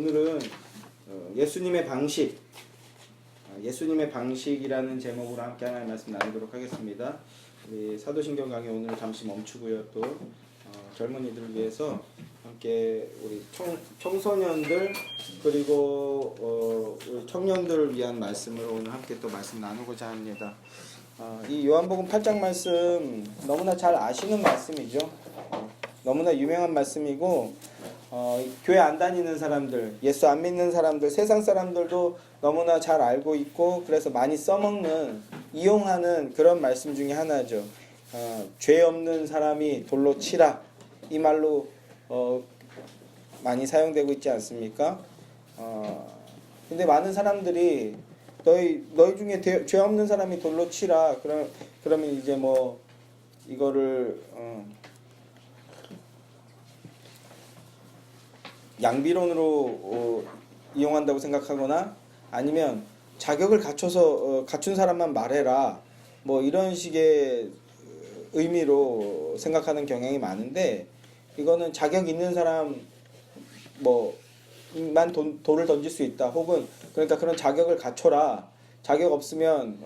오늘은 예수님의 방식, 예수님의 방식이라는 제목으로 함께 하나의 말씀 나누도록 하겠습니다. 우리 사도신경 강의 오늘 잠시 멈추고요. 또 젊은이들을 위해서 함께 우리 청소년들 그리고 우리 청년들을 위한 말씀을 오늘 함께 또 말씀 나누고자 합니다. 이 요한복음 8장 말씀 너무나 잘 아시는 말씀이죠. 너무나 유명한 말씀이고 교회 안 다니는 사람들, 예수 안 믿는 사람들, 세상 사람들도 너무나 잘 알고 있고 그래서 많이 써먹는, 이용하는 그런 말씀 중에 하나죠. 죄 없는 사람이 돌로 치라, 이 말로 많이 사용되고 있지 않습니까? 근데 많은 사람들이 너희 중에 죄 없는 사람이 돌로 치라, 그러면 이제 뭐 이거를 양비론으로 이용한다고 생각하거나 아니면 자격을 갖춘 사람만 말해라, 뭐 이런 식의 의미로 생각하는 경향이 많은데, 이거는 자격 있는 사람 만 돌을 던질 수 있다, 혹은 그러니까 그런 자격을 갖춰라, 자격 없으면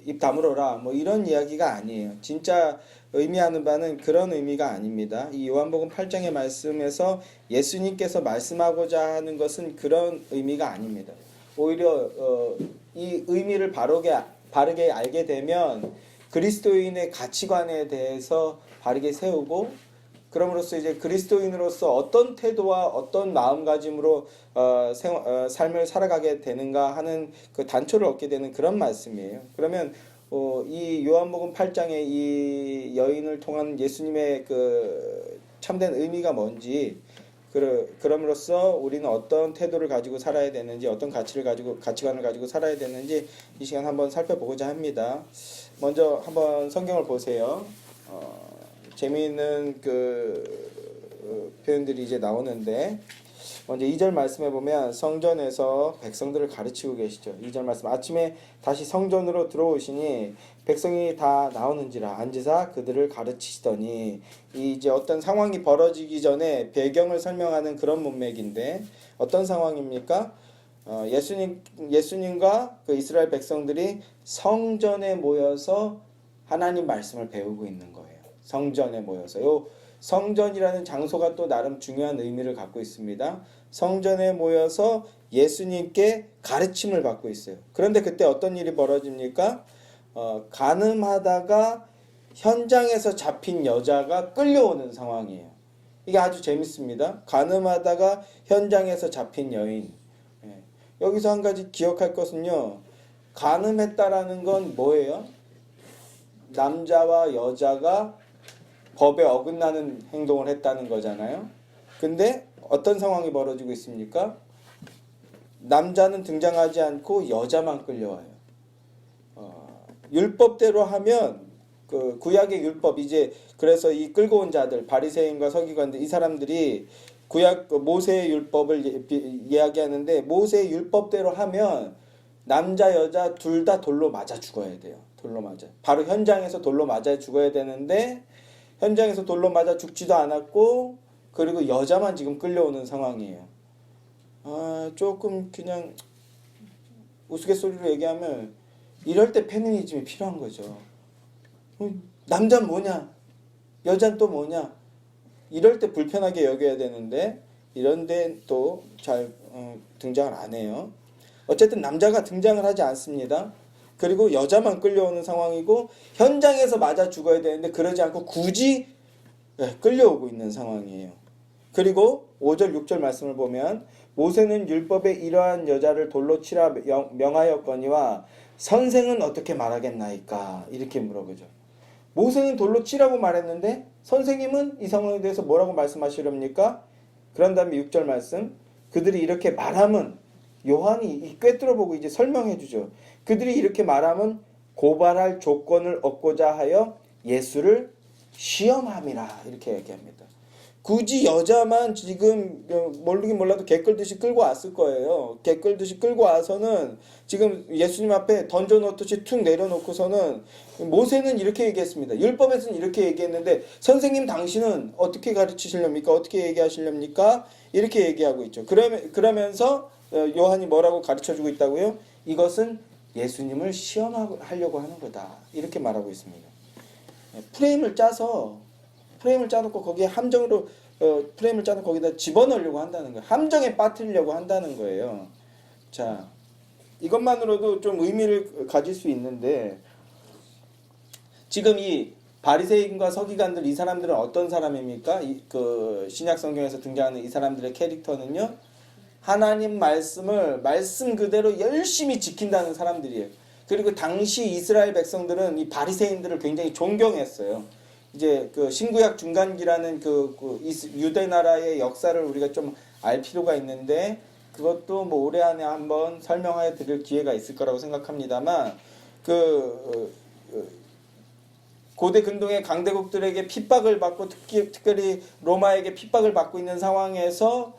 입 다물어라, 뭐 이런 이야기가 아니에요. 진짜 의미하는 바는 그런 의미가 아닙니다. 이 요한복음 8장의 말씀에서 예수님께서 말씀하고자 하는 것은 그런 의미가 아닙니다. 오히려 이 의미를 바르게 알게 되면 그리스도인의 가치관에 대해서 바르게 세우고, 그럼으로써 이제 그리스도인으로서 어떤 태도와 어떤 마음가짐으로 삶을 살아가게 되는가 하는 그 단초를 얻게 되는 그런 말씀이에요. 그러면 이 요한복음 8장의 이 여인을 통한 예수님의 그 참된 의미가 뭔지, 그럼으로써 우리는 어떤 태도를 가지고 살아야 되는지, 어떤 가치관을 가지고 살아야 되는지 이 시간 한번 살펴보고자 합니다. 먼저 한번 성경을 보세요. 재미있는 표현들이 이제 나오는데, 먼저 2절 말씀에 보면 성전에서 백성들을 가르치고 계시죠. 2절 말씀, 아침에 다시 성전으로 들어오시니 백성이 다 나오는지라 앉으사 그들을 가르치시더니, 이제 어떤 상황이 벌어지기 전에 배경을 설명하는 그런 문맥인데, 어떤 상황입니까? 예수님과 그 이스라엘 백성들이 성전에 모여서 하나님 말씀을 배우고 있는 거예요. 성전에 모여서. 요 성전이라는 장소가 또 나름 중요한 의미를 갖고 있습니다. 성전에 모여서 예수님께 가르침을 받고 있어요. 그런데 그때 어떤 일이 벌어집니까? 가늠하다가 현장에서 잡힌 여자가 끌려오는 상황이에요. 이게 아주 재밌습니다. 가늠하다가 현장에서 잡힌 여인. 여기서 한 가지 기억할 것은요, 가늠했다라는 건 뭐예요? 남자와 여자가 법에 어긋나는 행동을 했다는 거잖아요. 근데 어떤 상황이 벌어지고 있습니까? 남자는 등장하지 않고 여자만 끌려와요. 율법대로 하면 그 구약의 율법, 이제 그래서 이 끌고 온 자들, 바리새인과 서기관들, 이 사람들이 구약 모세의 율법을 이야기하는데, 모세의 율법대로 하면 남자 여자 둘 다 돌로 맞아 죽어야 돼요. 돌로 맞아. 바로 현장에서 돌로 맞아 죽어야 되는데, 현장에서 돌로 맞아 죽지도 않았고, 그리고 여자만 지금 끌려오는 상황이에요. 조금 그냥 우스갯소리로 얘기하면 이럴 때 페미니즘이 필요한 거죠. 남자는 뭐냐? 여자는 또 뭐냐? 이럴 때 불편하게 여겨야 되는데 이런 데 또 잘 등장을 안 해요. 어쨌든 남자가 등장을 하지 않습니다. 그리고 여자만 끌려오는 상황이고, 현장에서 맞아 죽어야 되는데 그러지 않고 굳이 끌려오고 있는 상황이에요. 그리고 5절 6절 말씀을 보면, 모세는 율법에 이러한 여자를 돌로 치라 명하였거니와 선생은 어떻게 말하겠나이까, 이렇게 물어보죠. 모세는 돌로 치라고 말했는데 선생님은 이 상황에 대해서 뭐라고 말씀하시렵니까? 그런 다음에 6절 말씀, 그들이 이렇게 말하면, 요한이 꿰뚫어보고 이제 설명해 주죠. 그들이 이렇게 말하면 고발할 조건을 얻고자 하여 예수를 시험함이라, 이렇게 얘기합니다. 굳이 여자만 지금 모르긴 몰라도 개 끌듯이 끌고 왔을 거예요. 개 끌듯이 끌고 와서는 지금 예수님 앞에 던져놓듯이 툭 내려놓고서는 모세는 이렇게 얘기했습니다. 율법에서는 이렇게 얘기했는데 선생님 당신은 어떻게 가르치시렵니까? 어떻게 얘기하시렵니까? 이렇게 얘기하고 있죠. 그러면서 요한이 뭐라고 가르쳐주고 있다고요? 이것은 예수님을 시험하려고 하는 거다. 이렇게 말하고 있습니다. 프레임을 짜놓고 거기에 함정으로 프레임을 짜놓고 거기다 집어넣으려고 한다는 거예요. 함정에 빠뜨리려고 한다는 거예요. 자, 이것만으로도 좀 의미를 가질 수 있는데 지금 이 바리새인과 서기관들 이 사람들은 어떤 사람입니까? 그 신약 성경에서 등장하는 이 사람들의 캐릭터는요. 하나님 말씀을 말씀 그대로 열심히 지킨다는 사람들이에요. 그리고 당시 이스라엘 백성들은 이 바리새인들을 굉장히 존경했어요. 이제 그 신구약 중간기라는 그 유대 나라의 역사를 우리가 좀 알 필요가 있는데 그것도 뭐 올해 안에 한번 설명해 드릴 기회가 있을 거라고 생각합니다만 고대 근동의 강대국들에게 핍박을 받고 특별히 로마에게 핍박을 받고 있는 상황에서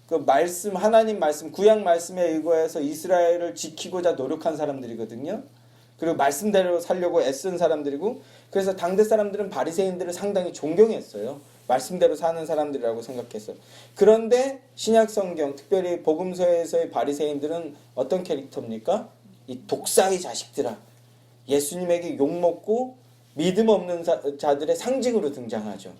그 말씀 하나님 말씀 구약 말씀에 의거해서 이스라엘을 지키고자 노력한 사람들이거든요. 그리고 말씀대로 살려고 애쓴 사람들이고 그래서 당대 사람들은 바리새인들을 상당히 존경했어요. 말씀대로 사는 사람들이라고 생각했어요. 그런데 신약 성경 특별히 복음서에서의 바리새인들은 어떤 캐릭터입니까? 이 독사의 자식들아. 예수님에게 욕먹고 믿음 없는 자들의 상징으로 등장하죠.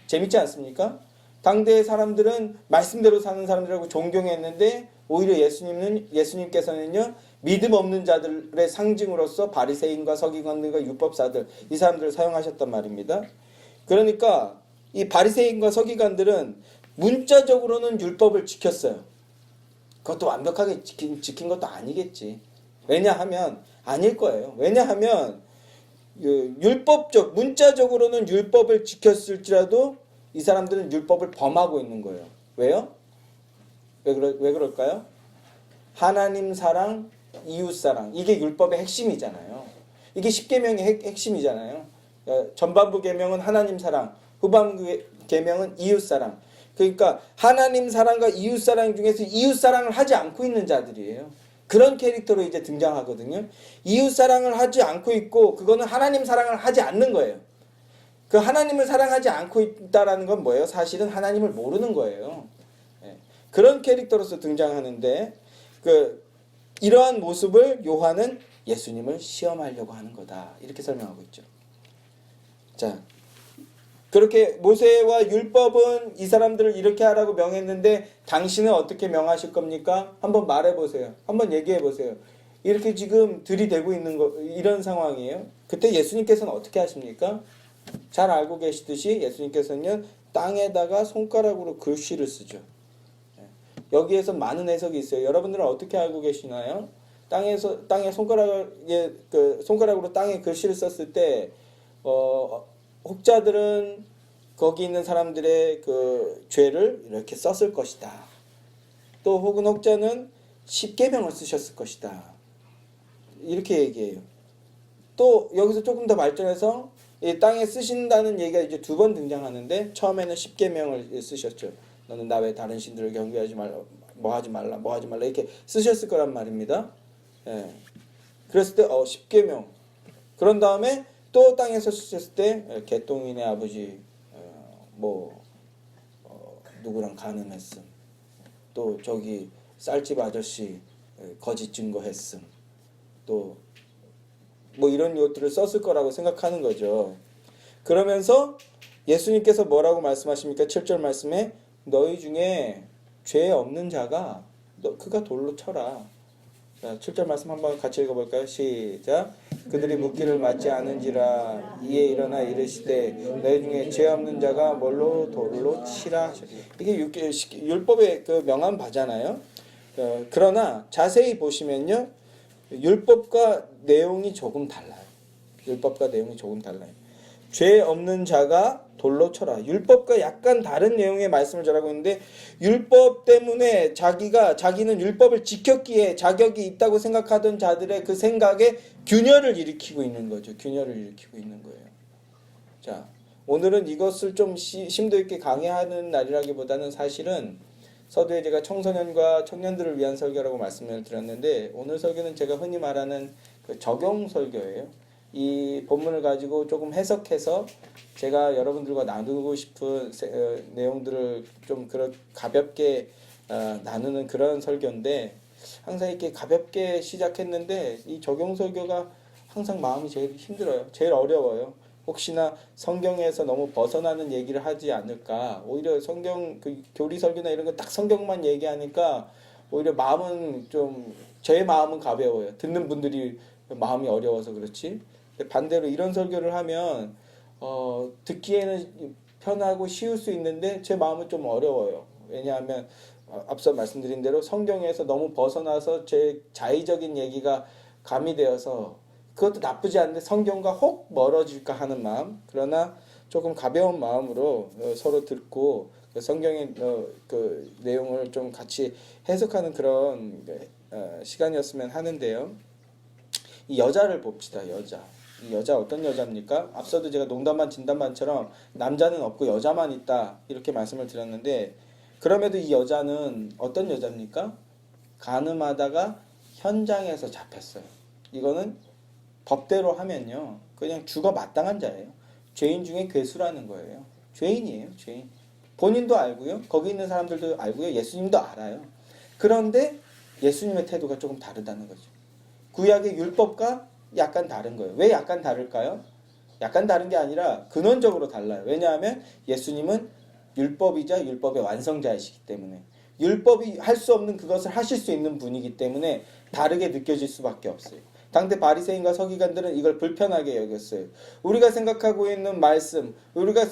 재밌지 않습니까? 당대의 사람들은 말씀대로 사는 사람들이라고 존경했는데 오히려 예수님께서는요 믿음 없는 자들의 상징으로서 바리새인과 서기관들과 율법사들 이 사람들을 사용하셨단 말입니다. 그러니까 이 바리새인과 서기관들은 문자적으로는 율법을 지켰어요. 그것도 완벽하게 지킨 것도 아니겠지. 왜냐하면 아닐 거예요. 왜냐하면 율법적 문자적으로는 율법을 지켰을지라도 이 사람들은 율법을 범하고 있는 거예요. 왜요? 왜 그럴까요? 하나님 사랑, 이웃 사랑. 이게 율법의 핵심이잖아요. 이게 십계명의 핵심이잖아요. 전반부 계명은 하나님 사랑, 후반부 계명은 이웃 사랑. 그러니까 하나님 사랑과 이웃 사랑 중에서 이웃 사랑을 하지 않고 있는 자들이에요. 그런 캐릭터로 이제 등장하거든요. 이웃 사랑을 하지 않고 있고 그거는 하나님 사랑을 하지 않는 거예요. 그 하나님을 사랑하지 않고 있다라는 건 뭐예요? 사실은 하나님을 모르는 거예요. 그런 캐릭터로서 등장하는데 이러한 모습을 요한은 예수님을 시험하려고 하는 거다. 이렇게 설명하고 있죠. 자, 그렇게 모세와 율법은 이 사람들을 이렇게 하라고 명했는데 당신은 어떻게 명하실 겁니까? 한번 말해보세요. 한번 얘기해보세요. 이렇게 지금 들이대고 있는 이런 상황이에요. 그때 예수님께서는 어떻게 하십니까? 잘 알고 계시듯이 예수님께서는 땅에다가 손가락으로 글씨를 쓰죠. 여기에서 많은 해석이 있어요. 여러분들은 어떻게 알고 계시나요? 땅에 손가락으로 땅에 글씨를 썼을 때 혹자들은 거기 있는 사람들의 그 죄를 이렇게 썼을 것이다. 또 혹은 혹자는 십계명을 쓰셨을 것이다. 이렇게 얘기해요. 또 여기서 조금 더 발전해서 이 땅에 쓰신다는 얘기가 이제 두 번 등장하는데 처음에는 십계명을 쓰셨죠. 너는 나 외 다른 신들을 경배하지 말라, 뭐 하지 말라 이렇게 쓰셨을 거란 말입니다. 예. 그랬을 때 십계명. 그런 다음에 또 땅에서 쓰셨을 때 개똥이네 아버지 누구랑 가늠했음. 또 저기 쌀집 아저씨 거짓 증거했음. 또 뭐 이런 것들을 썼을 거라고 생각하는 거죠. 그러면서 예수님께서 뭐라고 말씀하십니까? 7절 말씀에 너희 중에 죄 없는 자가 그가 돌로 쳐라. 자, 7절 말씀 한번 같이 읽어볼까요? 시작. 그들이 묻기를 맞지 않은지라 이에 일어나 이르시되 너희 중에 죄 없는 자가 뭘로 돌로 치라. 이게 율법의 그 명한 바잖아요. 그러나 자세히 보시면요. 율법과 내용이 조금 달라요. 죄 없는 자가 돌로 쳐라. 율법과 약간 다른 내용의 말씀을 전하고 있는데 율법 때문에 자기는 율법을 지켰기에 자격이 있다고 생각하던 자들의 그 생각에 균열을 일으키고 있는 거죠. 자, 오늘은 이것을 좀 심도 있게 강의하는 날이라기보다는 사실은 서두에 제가 청소년과 청년들을 위한 설교라고 말씀을 드렸는데 오늘 설교는 제가 흔히 말하는 그 적용 설교예요. 이 본문을 가지고 조금 해석해서 제가 여러분들과 나누고 싶은 내용들을 좀 가볍게 나누는 그런 설교인데 항상 이렇게 가볍게 시작했는데 이 적용 설교가 항상 마음이 제일 힘들어요. 제일 어려워요. 혹시나 성경에서 너무 벗어나는 얘기를 하지 않을까. 오히려 성경 그 교리 설교나 이런 거 딱 성경만 얘기하니까 오히려 마음은 좀 제 마음은 가벼워요. 듣는 분들이 마음이 어려워서 그렇지. 반대로 이런 설교를 하면 듣기에는 편하고 쉬울 수 있는데 제 마음은 좀 어려워요. 왜냐하면 앞서 말씀드린 대로 성경에서 너무 벗어나서 제 자의적인 얘기가 가미되어서 그것도 나쁘지 않은데 성경과 혹 멀어질까 하는 마음. 그러나 조금 가벼운 마음으로 서로 듣고 성경의 그 내용을 좀 같이 해석하는 그런 시간이었으면 하는데요. 이 여자를 봅시다. 이 여자 어떤 여자입니까? 앞서도 제가 농담반 진담반처럼 남자는 없고 여자만 있다 이렇게 말씀을 드렸는데 그럼에도 이 여자는 어떤 여자입니까? 간음하다가 현장에서 잡혔어요. 이거는 법대로 하면요 그냥 죽어 마땅한 자예요. 죄인 중에 괴수라는 거예요. 죄인이에요. 죄인. 본인도 알고요. 거기 있는 사람들도 알고요. 예수님도 알아요. 그런데 예수님의 태도가 조금 다르다는 거죠. 구약의 율법과 약간 다른 거예요. 왜 약간 다를까요? 약간 다른 게 아니라 근원적으로 달라요. 왜냐하면 예수님은 율법이자 율법의 완성자이시기 때문에 율법이 할 수 없는 그것을 하실 수 있는 분이기 때문에 다르게 느껴질 수밖에 없어요. 당대 바리새인과 서기관들은 이걸 불편하게 여겼어요. 우리가 생각하고 있는 말씀, 우리가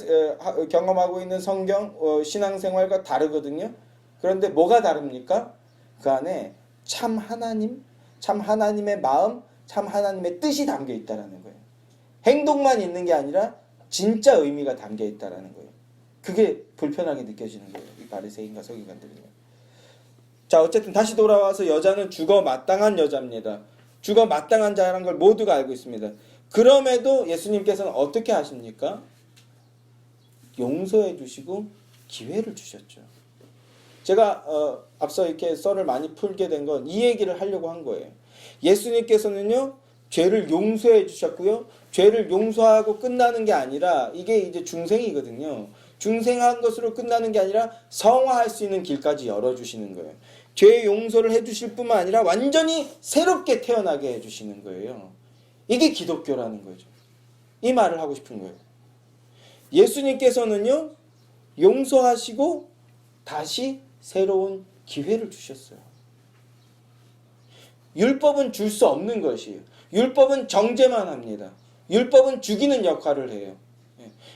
경험하고 있는 성경, 신앙생활과 다르거든요. 그런데 뭐가 다릅니까? 그 안에 참 하나님, 참 하나님의 마음, 참 하나님의 뜻이 담겨 있다는 거예요. 행동만 있는 게 아니라 진짜 의미가 담겨 있다는 거예요. 그게 불편하게 느껴지는 거예요. 이 바리새인과 서기관들은요. 자, 어쨌든 다시 돌아와서 여자는 죽어 마땅한 여자입니다. 죽어 마땅한 자라는 걸 모두가 알고 있습니다. 그럼에도 예수님께서는 어떻게 하십니까? 용서해 주시고 기회를 주셨죠. 제가 앞서 이렇게 썰을 많이 풀게 된 건 이 얘기를 하려고 한 거예요. 예수님께서는요 죄를 용서해 주셨고요. 죄를 용서하고 끝나는 게 아니라 이게 이제 중생이거든요. 중생한 것으로 끝나는 게 아니라 성화할 수 있는 길까지 열어주시는 거예요. 죄 용서를 해주실 뿐만 아니라 완전히 새롭게 태어나게 해주시는 거예요. 이게 기독교라는 거죠. 이 말을 하고 싶은 거예요. 예수님께서는요 용서하시고 다시 새로운 기회를 주셨어요. 율법은 줄 수 없는 것이에요. 율법은 정죄만 합니다. 율법은 죽이는 역할을 해요.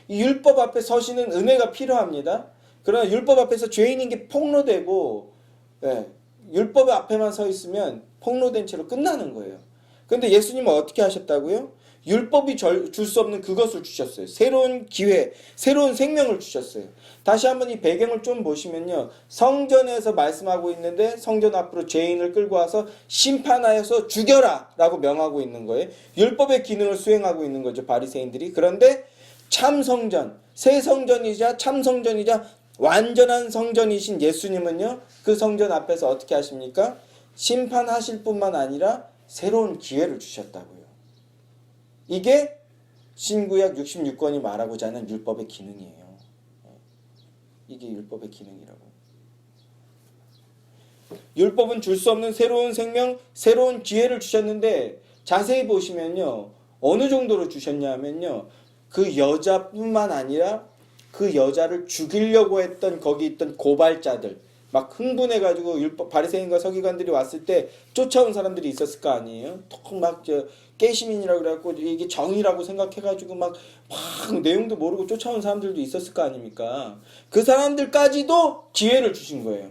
이 율법 앞에 서시는 은혜가 필요합니다. 그러나 율법 앞에서 죄인인 게 폭로되고 율법 앞에만 서 있으면 폭로된 채로 끝나는 거예요. 그런데 예수님은 어떻게 하셨다고요? 율법이 줄 수 없는 그것을 주셨어요. 새로운 기회, 새로운 생명을 주셨어요. 다시 한번 이 배경을 좀 보시면요. 성전에서 말씀하고 있는데 성전 앞으로 죄인을 끌고 와서 심판하여서 죽여라 라고 명하고 있는 거예요. 율법의 기능을 수행하고 있는 거죠. 바리새인들이. 그런데 참 성전, 새 성전이자 참 성전이자 완전한 성전이신 예수님은요. 그 성전 앞에서 어떻게 하십니까? 심판하실 뿐만 아니라 새로운 기회를 주셨다고요. 이게 신구약 66권이 말하고자 하는 율법의 기능이에요. 이게 율법의 기능이라고. 율법은 줄 수 없는 새로운 생명, 새로운 기회를 주셨는데 자세히 보시면요. 어느 정도로 주셨냐면요. 그 여자뿐만 아니라 그 여자를 죽이려고 했던 거기 있던 고발자들 막 흥분해가지고 율법 바리새인과 서기관들이 왔을 때 쫓아온 사람들이 있었을 거 아니에요. 톡 막 깨시민이라고 그래갖고 이게 정의라고 생각해가지고 막 내용도 모르고 쫓아온 사람들도 있었을 거 아닙니까? 그 사람들까지도 기회를 주신 거예요.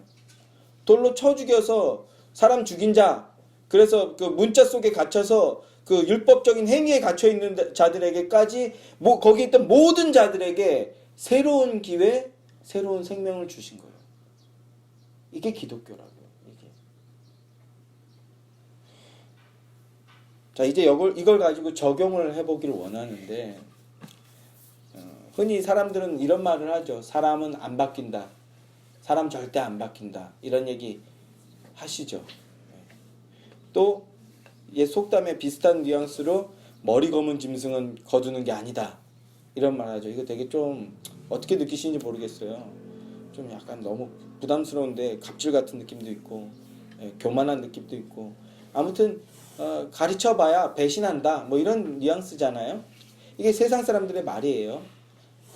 돌로 쳐 죽여서 사람 죽인 자, 그래서 그 문자 속에 갇혀서 그 율법적인 행위에 갇혀 있는 자들에게까지 거기 있던 모든 자들에게 새로운 기회, 새로운 생명을 주신 거예요. 이게 기독교라고요. 이게. 자, 이제 이걸 가지고 적용을 해보기를 원하는데 흔히 사람들은 이런 말을 하죠. 사람은 안 바뀐다. 사람 절대 안 바뀐다. 이런 얘기 하시죠. 또 옛 속담에 비슷한 뉘앙스로 머리 검은 짐승은 거두는 게 아니다. 이런 말 하죠. 이거 되게 좀 어떻게 느끼시는지 모르겠어요. 좀 약간 너무 부담스러운데 갑질 같은 느낌도 있고 교만한 느낌도 있고 아무튼 가르쳐봐야 배신한다. 뭐 이런 뉘앙스잖아요. 이게 세상 사람들의 말이에요.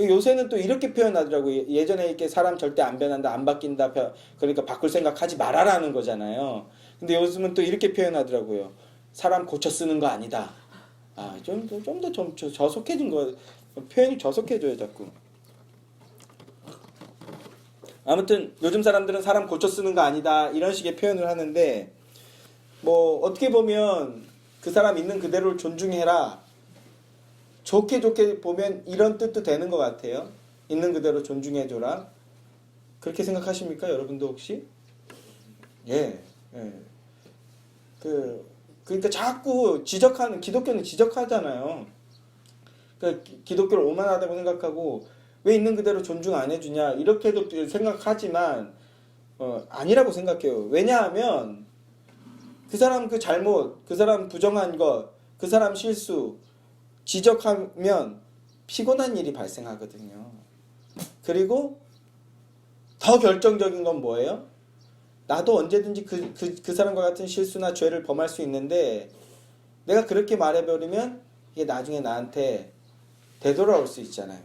요새는 또 이렇게 표현하더라고요. 예전에 이렇게 사람 절대 안 변한다, 안 바뀐다, 그러니까 바꿀 생각하지 말아라는 거잖아요. 근데 요즘은 또 이렇게 표현하더라고요. 사람 고쳐 쓰는 거 아니다. 좀 더 저속해진 거, 표현이 저속해져요, 자꾸. 아무튼 요즘 사람들은 사람 고쳐 쓰는 거 아니다, 이런 식의 표현을 하는데, 뭐, 어떻게 보면 그 사람 있는 그대로를 존중해라. 좋게 보면 이런 뜻도 되는 것 같아요. 있는 그대로 존중해줘라. 그렇게 생각하십니까? 여러분도 혹시? 예. 그러니까 자꾸 기독교는 지적하잖아요. 그러니까 기독교를 오만하다고 생각하고 왜 있는 그대로 존중 안 해주냐 이렇게도 생각하지만 아니라고 생각해요. 왜냐하면 그 사람 그 잘못, 그 사람 부정한 것, 그 사람 실수 지적하면 피곤한 일이 발생하거든요. 그리고 더 결정적인 건 뭐예요? 나도 언제든지 그 사람과 같은 실수나 죄를 범할 수 있는데 내가 그렇게 말해버리면 이게 나중에 나한테 되돌아올 수 있잖아요.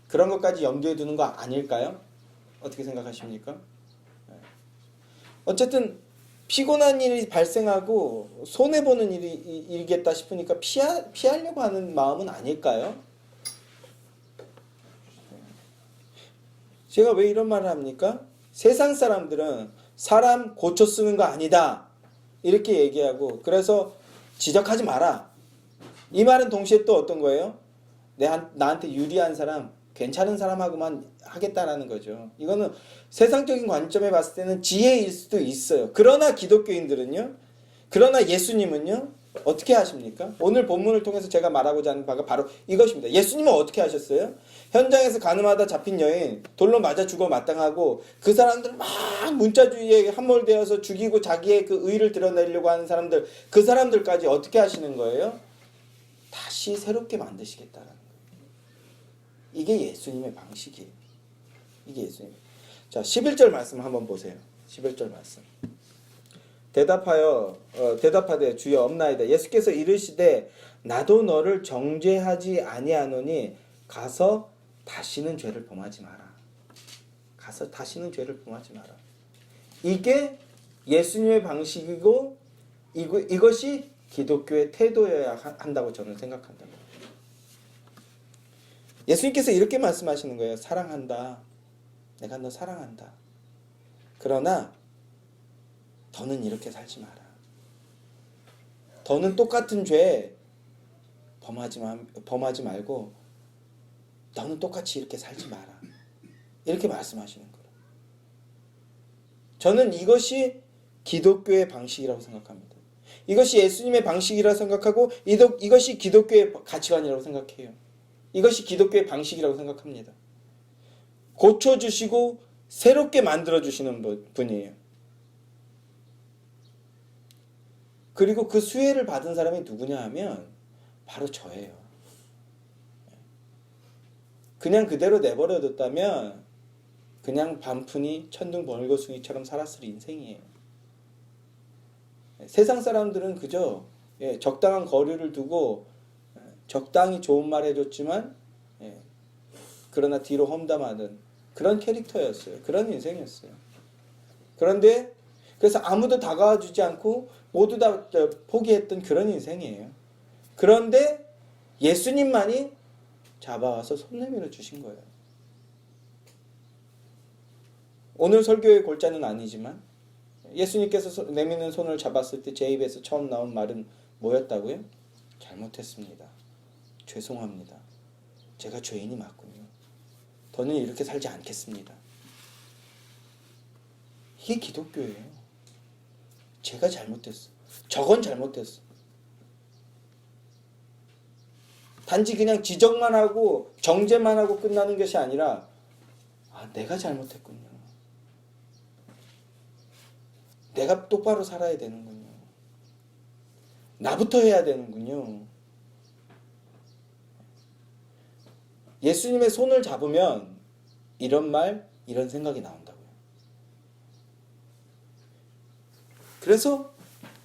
그런 것까지 염두에 두는 거 아닐까요? 어떻게 생각하십니까? 어쨌든 피곤한 일이 발생하고 손해보는 일이겠다 싶으니까 피하려고 하는 마음은 아닐까요? 제가 왜 이런 말을 합니까? 세상 사람들은 사람 고쳐 쓰는 거 아니다. 이렇게 얘기하고 그래서 지적하지 마라. 이 말은 동시에 또 어떤 거예요? 나한테 유리한 사람, 괜찮은 사람하고만 하겠다라는 거죠. 이거는 세상적인 관점에 봤을 때는 지혜일 수도 있어요. 그러나 기독교인들은요. 그러나 예수님은요. 어떻게 하십니까? 오늘 본문을 통해서 제가 말하고자 하는 바가 바로 이것입니다. 예수님은 어떻게 하셨어요? 현장에서 가늠하다 잡힌 여인, 돌로 맞아 죽어 마땅하고 그 사람들 막 문자주의에 함몰되어서 죽이고 자기의 그 의를 드러내려고 하는 사람들, 그 사람들까지 어떻게 하시는 거예요? 다시 새롭게 만드시겠다라는 거예요. 이게 예수님의 방식이에요. 이게 예수님. 자, 11절 말씀 한번 보세요. 11절 말씀. 대답하되 주여 없나이다. 예수께서 이르시되 나도 너를 정죄하지 아니하노니 가서 다시는 죄를 범하지 마라. 가서 다시는 죄를 범하지 마라. 이게 예수님의 방식이고 이것이 기독교의 태도여야 한다고 저는 생각한다. 예수님께서 이렇게 말씀하시는 거예요. 사랑한다. 내가 너 사랑한다. 그러나 더는 이렇게 살지 마라. 더는 똑같은 죄 범하지 말고 너는 똑같이 이렇게 살지 마라. 이렇게 말씀하시는 거예요. 저는 이것이 기독교의 방식이라고 생각합니다. 이것이 예수님의 방식이라고 생각하고 이것이 기독교의 가치관이라고 생각해요. 이것이 기독교의 방식이라고 생각합니다. 고쳐주시고 새롭게 만들어주시는 분이에요. 그리고 그 수혜를 받은 사람이 누구냐 하면 바로 저예요. 그냥 그대로 내버려뒀다면 그냥 반푼이 천둥 번개송이처럼 살았을 인생이에요. 세상 사람들은 그저 적당한 거리를 두고 적당히 좋은 말 해줬지만 그러나 뒤로 험담하는 그런 캐릭터였어요. 그런 인생이었어요. 그런데 그래서 아무도 다가와 주지 않고 모두 다 포기했던 그런 인생이에요. 그런데 예수님만이 잡아와서 손 내밀어 주신 거예요. 오늘 설교의 골자는 아니지만 예수님께서 내미는 손을 잡았을 때 제 입에서 처음 나온 말은 뭐였다고요? 잘못했습니다. 죄송합니다. 제가 죄인이 맞군요. 더는 이렇게 살지 않겠습니다. 이게 기독교예요. 제가 잘못했어. 저건 잘못했어. 단지 그냥 지적만 하고 정죄만 하고 끝나는 것이 아니라 내가 잘못했군요. 내가 똑바로 살아야 되는군요. 나부터 해야 되는군요. 예수님의 손을 잡으면 이런 말, 이런 생각이 나온다고요. 그래서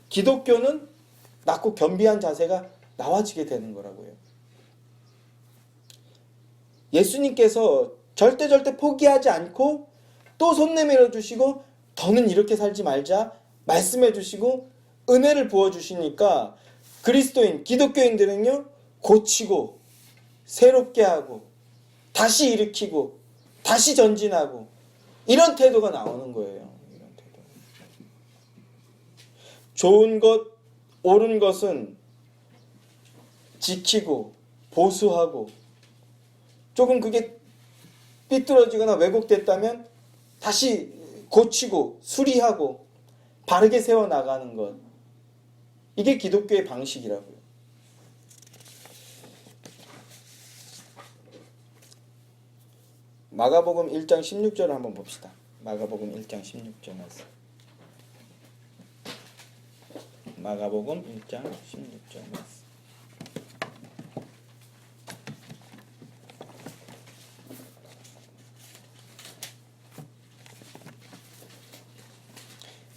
기독교는 낮고 겸비한 자세가 나와지게 되는 거라고요. 예수님께서 절대 포기하지 않고 또 손 내밀어 주시고 더는 이렇게 살지 말자 말씀해 주시고 은혜를 부어 주시니까 그리스도인, 기독교인들은요 고치고 새롭게 하고 다시 일으키고 다시 전진하고 이런 태도가 나오는 거예요. 이런 태도. 좋은 것, 옳은 것은 지키고 보수하고 조금 그게 삐뚤어지거나 왜곡됐다면 다시 고치고 수리하고 바르게 세워나가는 것. 이게 기독교의 방식이라고요. 마가복음 1장 16절을 한번 봅시다. 마가복음 1장 16절 말씀. 마가복음 1장 16절 말씀.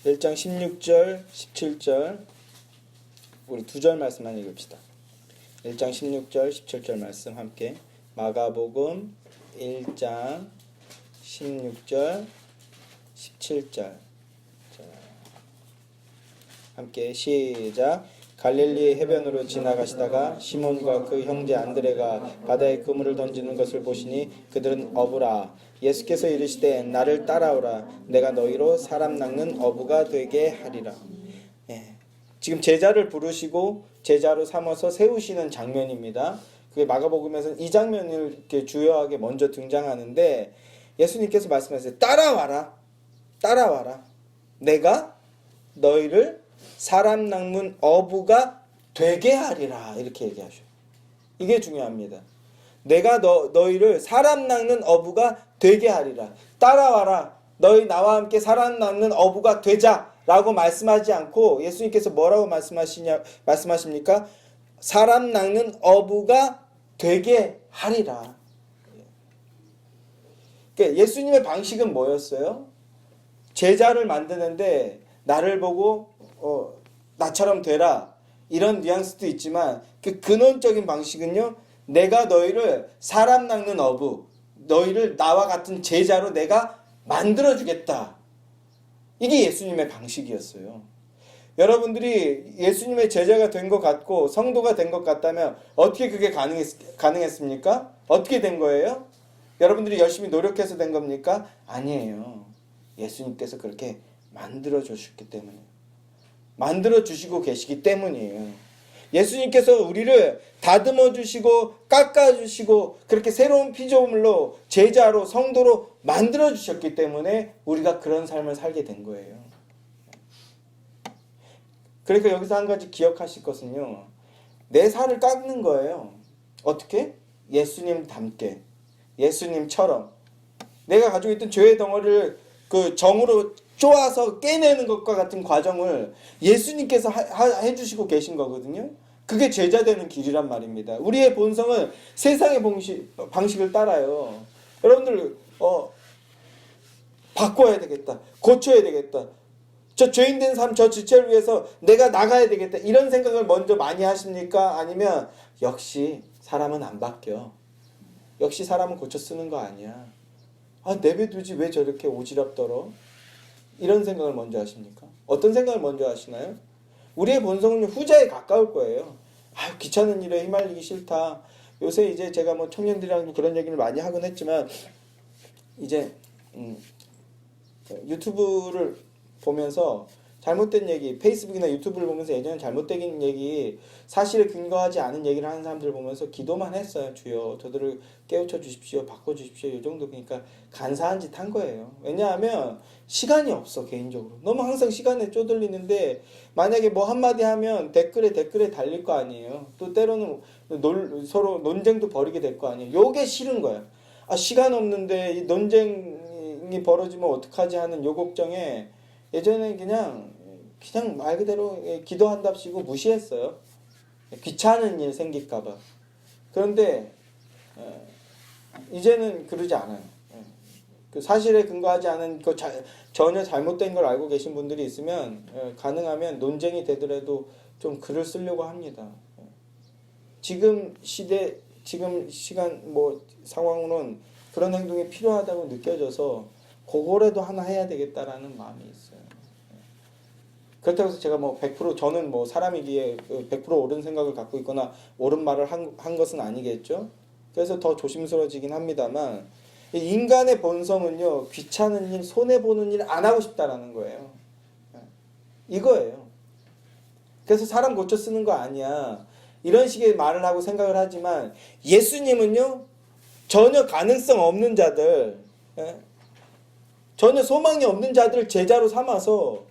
(1장 16절) (17절) 우리 두 절 말씀만 읽읍시다. 1장 16절 17절 말씀 함께. 마가복음 1장 16절 17절 함께 시작. 갈릴리 해변으로 지나가시다가 시몬과 그 형제 안드레가 바다에 그물을 던지는 것을 보시니 그들은 어부라. 예수께서 이르시되 나를 따라오라. 내가 너희로 사람 낚는 어부가 되게 하리라. 지금 제자를 부르시고 제자로 삼아서 세우시는 장면입니다. 그게 마가복음에서는 이 장면을 이렇게 주요하게 먼저 등장하는데 예수님께서 말씀하세요. 따라와라. 따라와라. 내가 너희를 사람 낚는 어부가 되게 하리라. 이렇게 얘기하셔요. 이게 중요합니다. 내가 너희를 사람 낚는 어부가 되게 하리라. 따라와라. 너희 나와 함께 사람 낚는 어부가 되자. 라고 말씀하지 않고 예수님께서 뭐라고 말씀하십니까? 사람 낚는 어부가 되게 하리라. 그러니까 예수님의 방식은 뭐였어요? 제자를 만드는데 나를 보고 나처럼 되라 이런 뉘앙스도 있지만 그 근원적인 방식은요, 내가 너희를 사람 낚는 어부, 너희를 나와 같은 제자로 내가 만들어주겠다. 이게 예수님의 방식이었어요. 여러분들이 예수님의 제자가 된 것 같고 성도가 된 것 같다면 어떻게 그게 가능했습니까? 어떻게 된 거예요? 여러분들이 열심히 노력해서 된 겁니까? 아니에요. 예수님께서 그렇게 만들어 주셨기 때문에, 만들어 주시고 계시기 때문이에요. 예수님께서 우리를 다듬어 주시고 깎아 주시고 그렇게 새로운 피조물로 제자로 성도로 만들어 주셨기 때문에 우리가 그런 삶을 살게 된 거예요. 그러니까 여기서 한 가지 기억하실 것은요, 내 살을 깎는 거예요. 어떻게? 예수님 닮게, 예수님처럼. 내가 가지고 있던 죄의 덩어리를 그 정으로 쪼아서 깨내는 것과 같은 과정을 예수님께서 해주시고 계신 거거든요. 그게 제자 되는 길이란 말입니다. 우리의 본성은 세상의 방식을 따라요. 여러분들 바꿔야 되겠다, 고쳐야 되겠다, 저 죄인된 삶, 저 지체를 위해서 내가 나가야 되겠다, 이런 생각을 먼저 많이 하십니까? 아니면 역시 사람은 안 바뀌어, 역시 사람은 고쳐 쓰는 거 아니야, 내버두지 왜 저렇게 오지랖 떨어, 이런 생각을 먼저 하십니까? 어떤 생각을 먼저 하시나요? 우리의 본성은 후자에 가까울 거예요. 귀찮은 일에 휘말리기 싫다. 요새 이제 제가 뭐 청년들이랑 그런 얘기를 많이 하곤 했지만 이제 유튜브를 보면서 잘못된 얘기, 페이스북이나 유튜브를 보면서 예전에 잘못된 얘기, 사실에 근거하지 않은 얘기를 하는 사람들을 보면서 기도만 했어요. 주여 저들을 깨우쳐 주십시오, 바꿔주십시오, 이 정도. 그러니까 간사한 짓 한 거예요. 왜냐하면 시간이 없어. 개인적으로 너무 항상 시간에 쪼들리는데 만약에 뭐 한마디 하면 댓글에 달릴 거 아니에요. 또 때로는 서로 논쟁도 벌이게 될 거 아니에요. 요게 싫은 거야. 아, 시간 없는데 이 논쟁이 벌어지면 어떡하지 하는 요 걱정에 예전에 그냥 말 그대로 기도한답시고 무시했어요. 귀찮은 일 생길까 봐. 그런데 이제는 그러지 않아요. 그 사실에 근거하지 않은 전혀 잘못된 걸 알고 계신 분들이 있으면 가능하면 논쟁이 되더라도 좀 글을 쓰려고 합니다. 지금 시대, 지금 시간 상황으로는 그런 행동이 필요하다고 느껴져서 그거라도 하나 해야 되겠다라는 마음이 있어요. 그렇다고 해서 제가 100% 저는 사람이기에 100% 옳은 생각을 갖고 있거나 옳은 말을 한 것은 아니겠죠. 그래서 더 조심스러워지긴 합니다만 인간의 본성은요, 귀찮은 일, 손해보는 일 안 하고 싶다라는 거예요. 이거예요. 그래서 사람 고쳐 쓰는 거 아니야. 이런 식의 말을 하고 생각을 하지만 예수님은요, 전혀 가능성 없는 자들, 전혀 소망이 없는 자들을 제자로 삼아서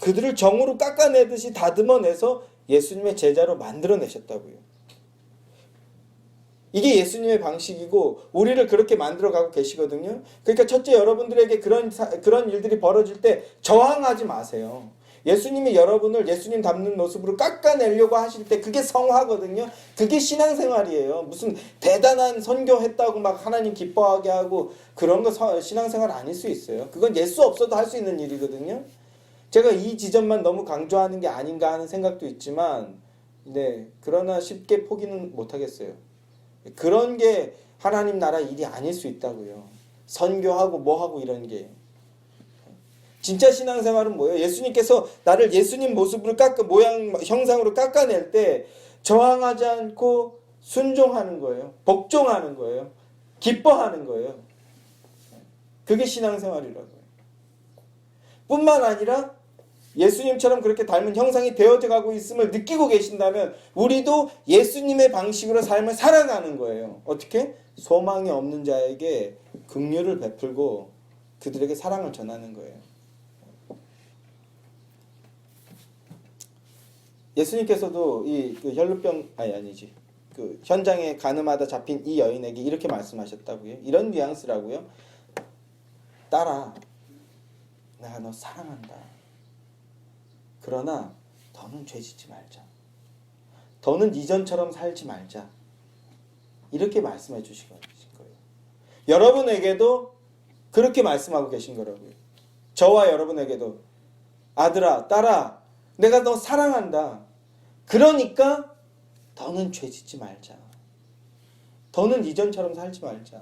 그들을 정으로 깎아내듯이 다듬어내서 예수님의 제자로 만들어내셨다고요. 이게 예수님의 방식이고 우리를 그렇게 만들어가고 계시거든요. 그러니까 첫째, 여러분들에게 그런 일들이 벌어질 때 저항하지 마세요. 예수님이 여러분을 예수님 닮는 모습으로 깎아내려고 하실 때 그게 성화거든요. 그게 신앙생활이에요. 무슨 대단한 선교했다고 막 하나님 기뻐하게 하고 그런 거 신앙생활 아닐 수 있어요. 그건 예수 없어도 할 수 있는 일이거든요. 제가 이 지점만 너무 강조하는 게 아닌가 하는 생각도 있지만 그러나 쉽게 포기는 못하겠어요. 그런 게 하나님 나라 일이 아닐 수 있다고요. 선교하고 뭐하고 이런 게. 진짜 신앙생활은 뭐예요? 예수님께서 나를 예수님 모습으로 형상으로 깎아낼 때 저항하지 않고 순종하는 거예요. 복종하는 거예요. 기뻐하는 거예요. 그게 신앙생활이라고요. 뿐만 아니라 예수님처럼 그렇게 닮은 형상이 되어져 가고 있음을 느끼고 계신다면 우리도 예수님의 방식으로 삶을 살아가는 거예요. 어떻게? 소망이 없는 자에게 긍휼을 베풀고 그들에게 사랑을 전하는 거예요. 예수님께서도 그 현장에 가늠하다 잡힌 이 여인에게 이렇게 말씀하셨다고요. 이런 뉘앙스라고요. 딸아, 내가 너 사랑한다. 그러나 더는 죄짓지 말자. 더는 이전처럼 살지 말자. 이렇게 말씀해 주신 거예요. 여러분에게도 그렇게 말씀하고 계신 거라고요. 저와 여러분에게도 아들아, 딸아, 내가 너 사랑한다. 그러니까 더는 죄짓지 말자. 더는 이전처럼 살지 말자.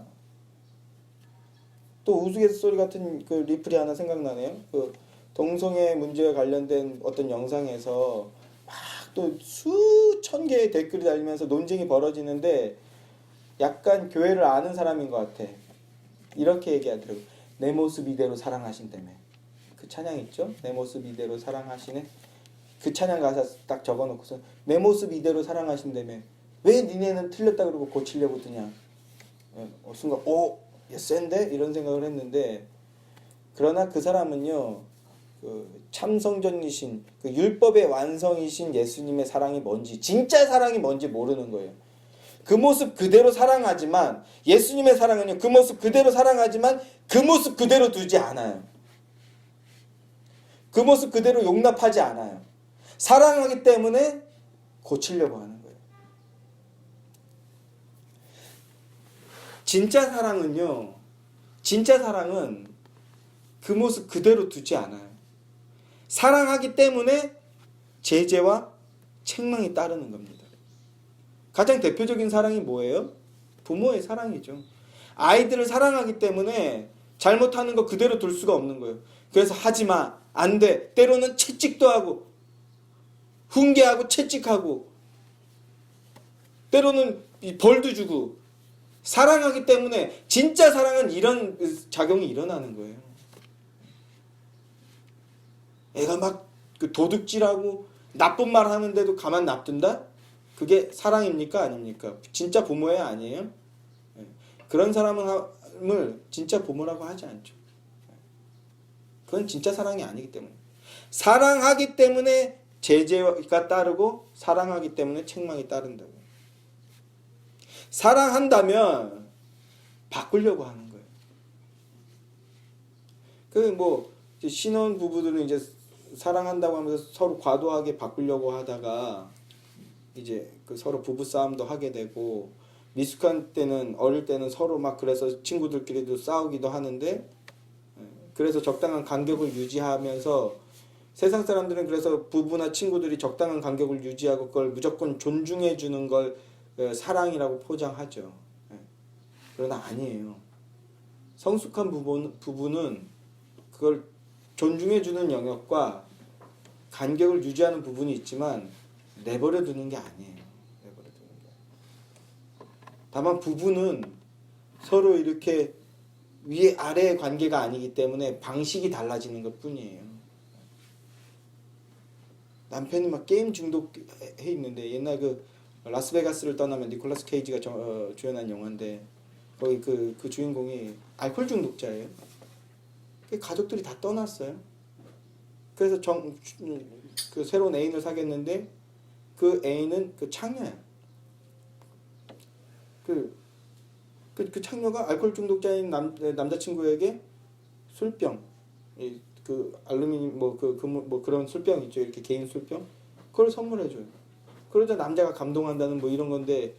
또 우스갯소리 같은 그 리플이 하나 생각나네요. 그 동성애 문제와 관련된 어떤 영상에서 막 또 수천 개의 댓글이 달리면서 논쟁이 벌어지는데 약간 교회를 아는 사람인 것 같아. 이렇게 얘기하더라고요. 내 모습 이대로 사랑하신다며. 그 찬양 있죠? 내 모습 이대로 사랑하시네. 그 찬양 가사 딱 적어놓고서 내 모습 이대로 사랑하신다며. 왜 니네는 틀렸다 그러고 고치려고 드냐. 순간 센데? 이런 생각을 했는데 그러나 그 사람은요. 그 참성전이신 그 율법의 완성이신 예수님의 사랑이 뭔지 진짜 사랑이 뭔지 모르는 거예요. 그 모습 그대로 사랑하지만 예수님의 사랑은요. 그 모습 그대로 사랑하지만 그 모습 그대로 두지 않아요. 그 모습 그대로 용납하지 않아요. 사랑하기 때문에 고치려고 하는 거예요. 진짜 사랑은요. 진짜 사랑은 그 모습 그대로 두지 않아요. 사랑하기 때문에 제재와 책망이 따르는 겁니다. 가장 대표적인 사랑이 뭐예요? 부모의 사랑이죠. 아이들을 사랑하기 때문에 잘못하는 거 그대로 둘 수가 없는 거예요. 그래서 하지마, 안 돼. 때로는 채찍도 하고 훈계하고 채찍하고 때로는 벌도 주고 사랑하기 때문에 진짜 사랑은 이런 작용이 일어나는 거예요. 애가 막 도둑질하고 나쁜 말 하는데도 가만 놔둔다? 그게 사랑입니까? 아닙니까? 진짜 부모예요? 아니에요? 그런 사람을 진짜 부모라고 하지 않죠. 그건 진짜 사랑이 아니기 때문에. 사랑하기 때문에 제재가 따르고 사랑하기 때문에 책망이 따른다고. 사랑한다면 바꾸려고 하는 거예요. 그 뭐 신혼 부부들은 이제 사랑한다고 하면서 서로 과도하게 바꾸려고 하다가 이제 그 서로 부부 싸움도 하게 되고, 미숙한 때는 어릴 때는 서로 막 그래서 친구들끼리도 싸우기도 하는데, 그래서 적당한 간격을 유지하면서, 세상 사람들은 그래서 부부나 친구들이 적당한 간격을 유지하고 그걸 무조건 존중해 주는 걸 사랑이라고 포장하죠. 그러나 아니에요. 성숙한 부부는 그걸 존중해 주는 영역과 간격을 유지하는 부분이 있지만 내버려 두는 게 아니에요. 내버려 두는 게. 다만 부부는 서로 이렇게 위 아래의 관계가 아니기 때문에 방식이 달라지는 것 뿐이에요. 남편이 막 게임 중독해 있는데, 옛날 그 라스베가스를 떠나면 니콜라스 케이지가 주연한 영화인데, 거기 그 주인공이 알코올 중독자예요. 가족들이 다 떠났어요. 그래서 그 새로운 애인을 사귀었는데, 그 애인은 그 창녀야. 그 창녀가 알코올 중독자인 남자친구에게 술병, 그 알루미늄 뭐 그런 술병 있죠, 이렇게 개인 술병, 그걸 선물해줘요. 그러자 남자가 감동한다는 뭐 이런 건데,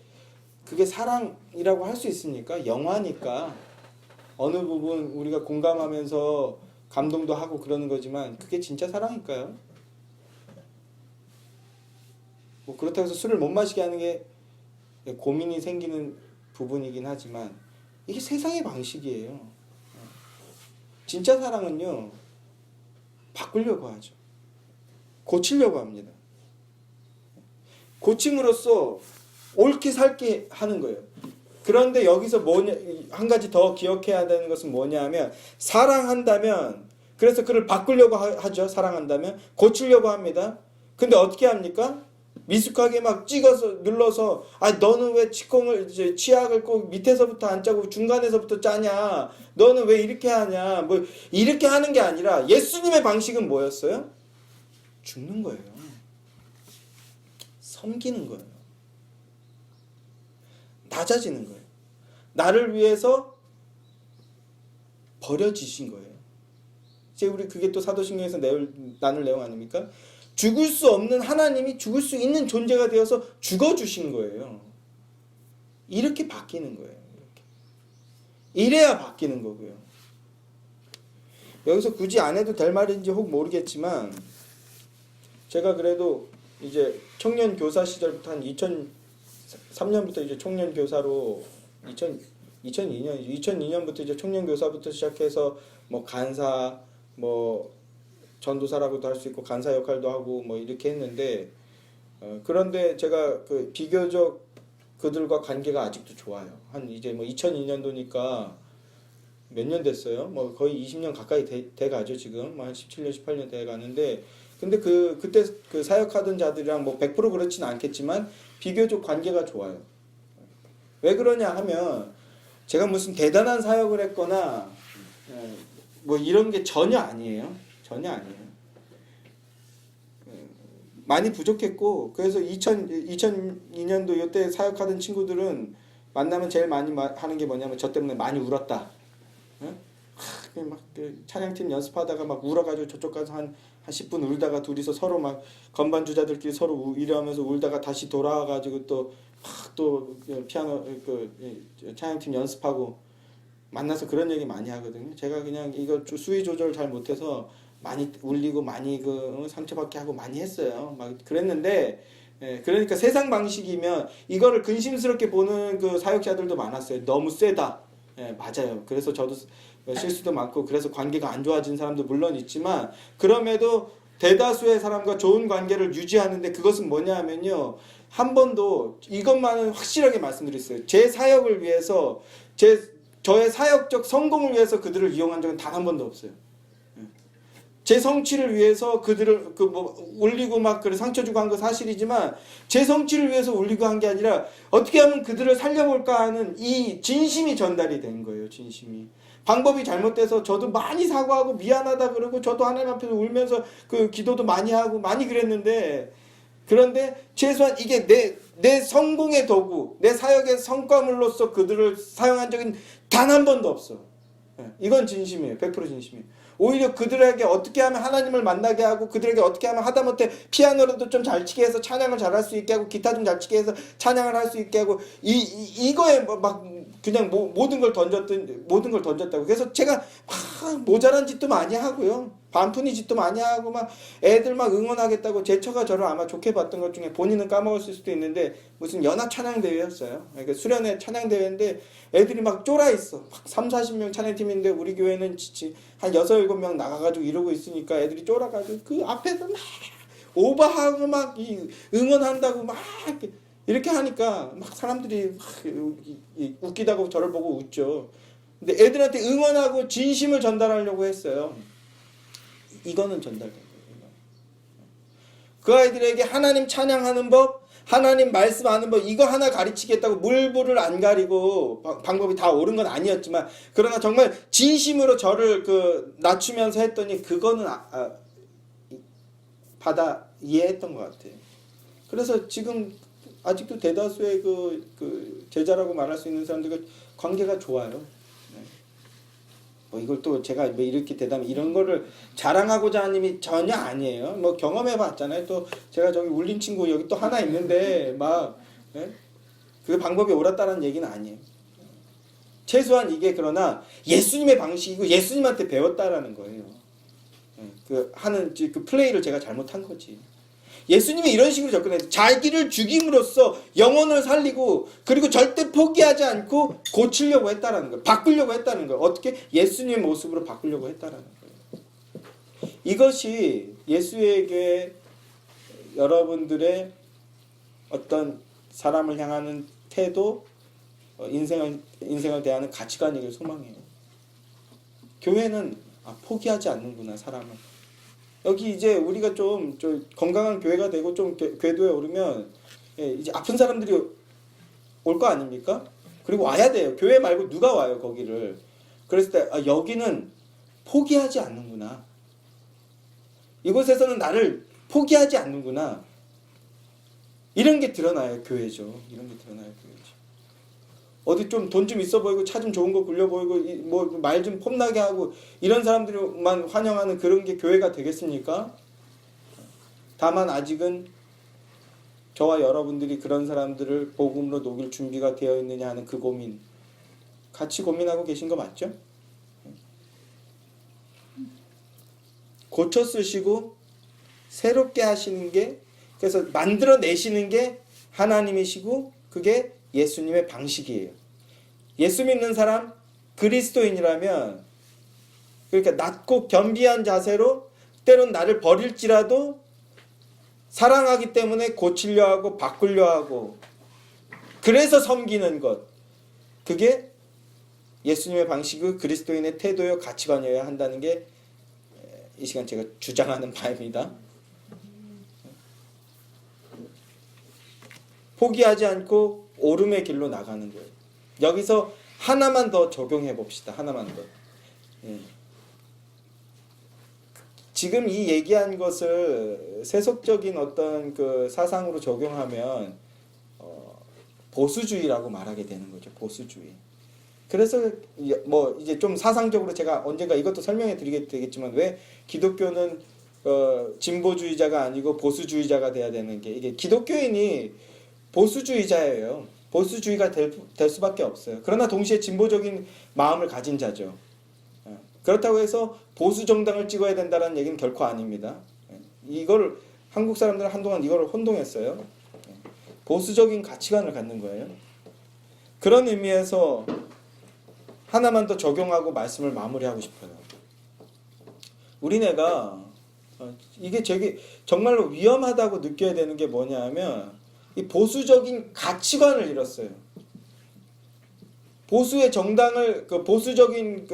그게 사랑이라고 할 수 있습니까? 영화니까 어느 부분 우리가 공감하면서 감동도 하고 그러는 거지만, 그게 진짜 사랑일까요? 뭐 그렇다고 해서 술을 못 마시게 하는 게 고민이 생기는 부분이긴 하지만, 이게 세상의 방식이에요. 진짜 사랑은요, 바꾸려고 하죠. 고치려고 합니다. 고침으로써 옳게 살게 하는 거예요. 그런데 여기서 한 가지 더 기억해야 되는 것은 뭐냐면, 사랑한다면, 그래서 그를 바꾸려고 하죠. 사랑한다면 고치려고 합니다. 근데 어떻게 합니까? 미숙하게 막 찍어서 눌러서, 너는 왜 치약을 꼭 밑에서부터 안 짜고 중간에서부터 짜냐, 너는 왜 이렇게 하냐, 뭐 이렇게 하는 게 아니라, 예수님의 방식은 뭐였어요? 죽는 거예요. 섬기는 거예요. 낮아지는 거예요. 나를 위해서 버려지신 거예요. 이제 우리 그게 또 사도신경에서 나눌 내용 아닙니까? 죽을 수 없는 하나님이 죽을 수 있는 존재가 되어서 죽어주신 거예요. 이렇게 바뀌는 거예요. 이렇게. 이래야 바뀌는 거고요. 여기서 굳이 안 해도 될 말인지 혹 모르겠지만, 제가 그래도 이제 청년 교사 시절부터 한 2003년부터 이제 청년 교사로 2002년부터 이제 청년 교사부터 시작해서 뭐 간사, 뭐 전도사라고도 할 수 있고 간사 역할도 하고 뭐 이렇게 했는데, 그런데 제가 그 비교적 그들과 관계가 아직도 좋아요. 한 이제 뭐 2002년도니까 몇 년 됐어요? 뭐 거의 20년 가까이 돼 가죠 지금. 한 17년, 18년 돼 가는데, 근데 그때 그 사역하던 자들이랑 뭐 100% 그렇지는 않겠지만 비교적 관계가 좋아요. 왜 그러냐 하면, 제가 무슨 대단한 사역을 했거나 뭐 이런 게 전혀 아니에요. 전혀 아니에요. 많이 부족했고, 그래서 2002년도 이때 사역하던 친구들은 만나면 제일 많이 하는 게 뭐냐면, 저 때문에 많이 울었다. 막 찬양팀 연습하다가 막 울어가지고 저쪽 가서 한 10분 울다가 둘이서 서로 막 건반 주자들끼리 서로 이러면서 울다가 다시 돌아와가지고 또 피아노 찬양팀 연습하고 만나서 그런 얘기 많이 하거든요. 제가 그냥 이거 수위 조절 잘 못해서 많이 울리고 많이 상처받게 하고 많이 했어요. 막 그랬는데, 그러니까 세상 방식이면 이거를 근심스럽게 보는 그 사역자들도 많았어요. 너무 세다. 맞아요. 그래서 저도 실수도 많고, 그래서 관계가 안 좋아진 사람도 물론 있지만, 그럼에도 대다수의 사람과 좋은 관계를 유지하는데, 그것은 뭐냐 하면요, 한 번도 이것만은 확실하게 말씀드렸어요. 제 사역을 위해서, 저의 사역적 성공을 위해서 그들을 이용한 적은 단 한 번도 없어요. 제 성취를 위해서 그들을 울리고 막 상처 주고 한 거 사실이지만, 제 성취를 위해서 울리고 한 게 아니라 어떻게 하면 그들을 살려볼까 하는 이 진심이 전달이 된 거예요. 진심이. 방법이 잘못돼서 저도 많이 사과하고 미안하다 그러고, 저도 하나님 앞에서 울면서 그 기도도 많이 하고 많이 그랬는데, 그런데 최소한 이게 내 성공의 도구, 내 사역의 성과물로서 그들을 사용한 적은 단 한 번도 없어. 이건 진심이에요. 100% 진심이에요. 오히려 그들에게 어떻게 하면 하나님을 만나게 하고, 그들에게 어떻게 하면 하다못해 피아노라도 좀 잘 치게 해서 찬양을 잘할 수 있게 하고, 기타 좀 잘 치게 해서 찬양을 할 수 있게 하고, 이거에 막 그냥 모든 걸 던졌다고. 그래서 제가 막 모자란 짓도 많이 하고요. 반푼이 짓도 많이 하고, 막 애들 막 응원하겠다고. 제 처가 저를 아마 좋게 봤던 것 중에, 본인은 까먹었을 수도 있는데, 무슨 연합 찬양대회였어요. 그러니까 수련회 찬양대회인데 애들이 막 쫄아 있어. 막 3, 40명 찬양팀인데 우리 교회는 한 6, 7명 나가가지고 이러고 있으니까 애들이 쫄아가지고 그 앞에서 막 오버하고 막 응원한다고 막 이렇게 하니까 막 사람들이 막 웃기다고 저를 보고 웃죠. 근데 애들한테 응원하고 진심을 전달하려고 했어요. 이거는 전달된 거예요. 그 아이들에게 하나님 찬양하는 법, 하나님 말씀하는 법, 이거 하나 가르치겠다고 물불을 안 가리고, 방법이 다 옳은 건 아니었지만, 그러나 정말 진심으로 저를 낮추면서 했더니 그거는 받아 이해했던 것 같아요. 그래서 지금 아직도 대다수의 그 제자라고 말할 수 있는 사람들과 관계가 좋아요. 뭐 이걸 또 제가 뭐 이렇게 대담 이런 거를 자랑하고자 하는 힘이 전혀 아니에요. 뭐 경험해 봤잖아요. 또 제가 저기 울린 친구 여기 또 하나 있는데 막 그 방법이 옳았다는 얘기는 아니에요. 최소한 이게 그러나 예수님의 방식이고 예수님한테 배웠다라는 거예요. 그 하는 그 플레이를 제가 잘못한 거지. 예수님이 이런 식으로 접근해서 자기를 죽임으로써 영혼을 살리고, 그리고 절대 포기하지 않고 고치려고 했다라는 거예요. 바꾸려고 했다는 거예요. 어떻게? 예수님의 모습으로 바꾸려고 했다라는 거예요. 이것이 예수의 교회 여러분들의 어떤 사람을 향하는 태도, 인생을 대하는 가치관이길 소망해요. 교회는 포기하지 않는구나, 사람은. 여기 이제 우리가 좀 건강한 교회가 되고 좀 궤도에 오르면 이제 아픈 사람들이 올 거 아닙니까? 그리고 와야 돼요. 교회 말고 누가 와요, 거기를. 그랬을 때 여기는 포기하지 않는구나. 이곳에서는 나를 포기하지 않는구나. 이런 게 드러나요, 교회죠. 이런 게 드러나요, 교회죠. 어디 좀 돈 좀 있어 보이고 차 좀 좋은 거 굴려 보이고 뭐 말 좀 폼나게 하고 이런 사람들만 환영하는 그런 게 교회가 되겠습니까? 다만 아직은 저와 여러분들이 그런 사람들을 복음으로 녹일 준비가 되어 있느냐 하는 그 고민, 같이 고민하고 계신 거 맞죠? 고쳐 쓰시고 새롭게 하시는 게, 그래서 만들어내시는 게 하나님이시고 그게 예수님의 방식이에요. 예수 믿는 사람, 그리스도인이라면, 그러니까 낮고 겸비한 자세로 때론 나를 버릴지라도 사랑하기 때문에 고치려 하고 바꾸려 하고, 그래서 섬기는 것, 그게 예수님의 방식의 그리스도인의 태도요 가치관이어야 한다는 게 이 시간 제가 주장하는 바입니다. 포기하지 않고 오름의 길로 나가는 거예요. 여기서 하나만 더 적용해 봅시다. 하나만 더. 지금 이 얘기한 것을 세속적인 어떤 그 사상으로 적용하면 보수주의라고 말하게 되는 거죠. 보수주의. 그래서 뭐 이제 좀 사상적으로 제가 언젠가 이것도 설명해 드리게 되겠지만, 왜 기독교는 진보주의자가 아니고 보수주의자가 돼야 되는 게, 이게 기독교인이 보수주의자예요. 보수주의가 될 수밖에 없어요. 그러나 동시에 진보적인 마음을 가진 자죠. 그렇다고 해서 보수 정당을 찍어야 된다는 얘기는 결코 아닙니다. 이걸 한국 사람들은 한동안 이걸 혼동했어요. 보수적인 가치관을 갖는 거예요. 그런 의미에서 하나만 더 적용하고 말씀을 마무리하고 싶어요. 우리네가 이게 정말로 위험하다고 느껴야 되는 게 뭐냐 하면, 이 보수적인 가치관을 잃었어요. 보수의 정당을, 보수적인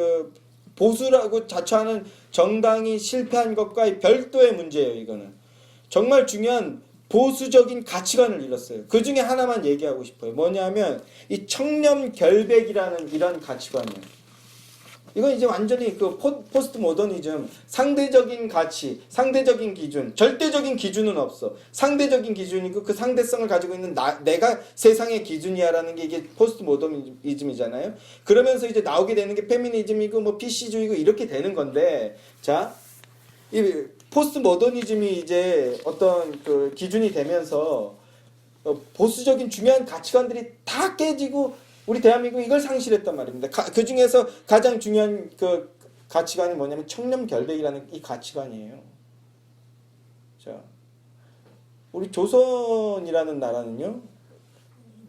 보수라고 자처하는 정당이 실패한 것과 별도의 문제예요. 이거는 정말 중요한 보수적인 가치관을 잃었어요. 그 중에 하나만 얘기하고 싶어요. 뭐냐면 이 청렴결백이라는 이런 가치관이에요. 이건 이제 완전히 그 포스트 모더니즘, 상대적인 가치, 상대적인 기준, 절대적인 기준은 없어. 상대적인 기준이고 그 상대성을 가지고 있는 내가 세상의 기준이야라는 게 이게 포스트 모더니즘이잖아요. 그러면서 이제 나오게 되는 게 페미니즘이고 뭐 PC주의고 이렇게 되는 건데, 자, 이 포스트 모더니즘이 이제 어떤 그 기준이 되면서 보수적인 중요한 가치관들이 다 깨지고 우리 대한민국이 이걸 상실했단 말입니다. 그 중에서 가장 중요한 그 가치관이 뭐냐면 청렴결백이라는 이 가치관이에요. 자, 우리 조선이라는 나라는요,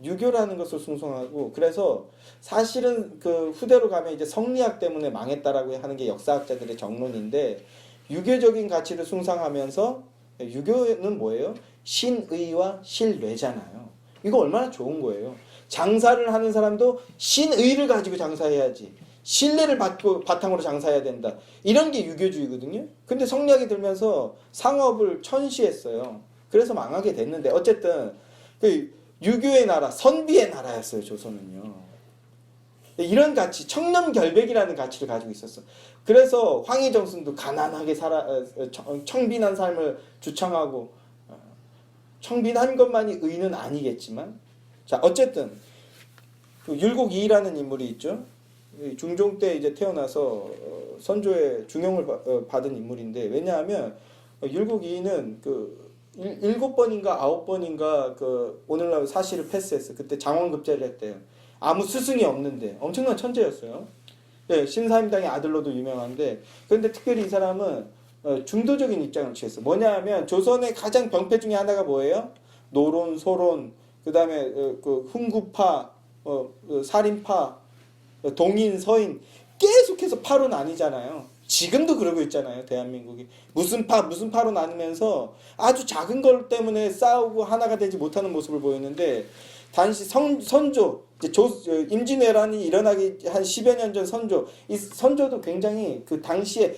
유교라는 것을 숭상하고, 그래서 사실은 그 후대로 가면 이제 성리학 때문에 망했다라고 하는 게 역사학자들의 정론인데, 유교적인 가치를 숭상하면서, 유교는 뭐예요? 신의와 신뢰잖아요. 이거 얼마나 좋은 거예요. 장사를 하는 사람도 신의를 가지고 장사해야지, 신뢰를 받고 바탕으로 장사해야 된다, 이런 게 유교주의거든요. 근데 성리학이 들면서 상업을 천시했어요. 그래서 망하게 됐는데, 어쨌든 그 유교의 나라, 선비의 나라였어요, 조선은요. 이런 가치, 청렴결백이라는 가치를 가지고 있었어. 그래서 황희정승도 가난하게 청빈한 삶을 주창하고, 청빈한 것만이 의는 아니겠지만, 자, 어쨌든 그 율곡이라는 인물이 있죠. 중종 때 이제 태어나서 선조의 중용을 받은 인물인데, 왜냐하면 율곡이는 그 7번인가 9번인가 그 오늘날 사시를 패스했어. 그때 장원급제를 했대요. 아무 스승이 없는데 엄청난 천재였어요. 네, 신사임당의 아들로도 유명한데, 그런데 특별히 이 사람은 중도적인 입장을 취했어. 뭐냐하면 조선의 가장 병폐 중에 하나가 뭐예요? 노론, 소론, 그다음에 그 훈구파, 살인파, 동인, 서인, 계속해서 파로 나뉘잖아요. 지금도 그러고 있잖아요, 대한민국이. 무슨 파로 나누면서 아주 작은 것 때문에 싸우고 하나가 되지 못하는 모습을 보였는데, 당시 선조, 임진왜란이 일어나기 한 10여 년 전 선조, 이 선조도 굉장히 그 당시에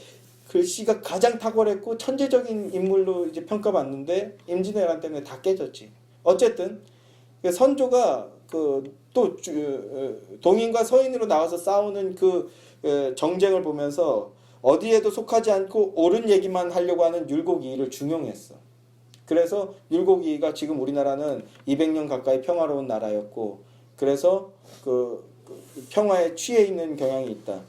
글씨가 가장 탁월했고 천재적인 인물로 이제 평가받는데, 임진왜란 때문에 다 깨졌지. 어쨌든 선조가 그 또 동인과 서인으로 나와서 싸우는 그 정쟁을 보면서 어디에도 속하지 않고 옳은 얘기만 하려고 하는 율곡이를 중용했어. 그래서 율곡이가 지금 우리나라는 200년 가까이 평화로운 나라였고, 그래서 그 평화에 취해 있는 경향이 있다.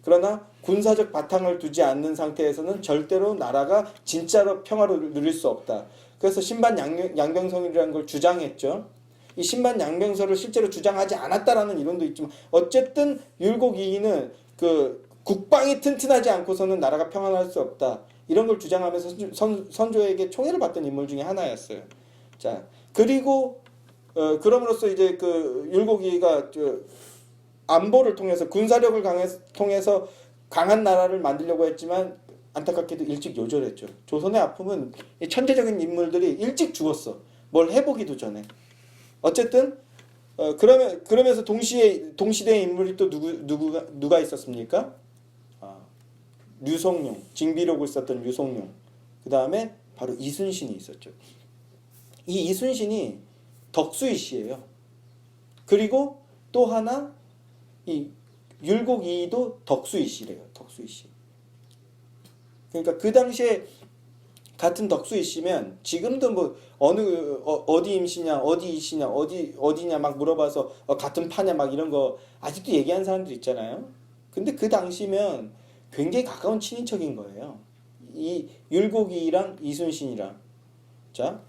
그러나 군사적 바탕을 두지 않는 상태에서는 절대로 나라가 진짜로 평화를 누릴 수 없다. 그래서 신반 양병설이라는 걸 주장했죠. 이 신반 양병설을 실제로 주장하지 않았다라는 이론도 있지만, 어쨌든 율곡이는 그 국방이 튼튼하지 않고서는 나라가 평안할 수 없다, 이런 걸 주장하면서 선조에게 총애를 받던 인물 중에 하나였어요. 자, 그리고 그럼으로써 이제 그 율곡이가 안보를 통해서, 군사력을 통해서 강한 나라를 만들려고 했지만 안타깝게도 일찍 요절했죠. 조선의 아픔은 천재적인 인물들이 일찍 죽었어, 뭘 해보기도 전에. 어쨌든 그러면서 동시대의 인물이 또 누가 있었습니까? 류송룡, 징비록을 썼던 류송룡. 그 다음에 바로 이순신이 있었죠. 이 이순신이 덕수이 씨예요. 그리고 또 하나, 이 율곡이도 덕수이 씨래요. 덕수이 씨. 그러니까 그 당시에 같은 덕수이 씨면 지금도 뭐 어디 임시냐, 어디 이시냐, 어디냐 막 물어봐서 같은 파냐 막 이런 거 아직도 얘기하는 사람들 있잖아요. 근데 그 당시면 굉장히 가까운 친인척인 거예요, 이 율곡이랑 이순신이랑. 자,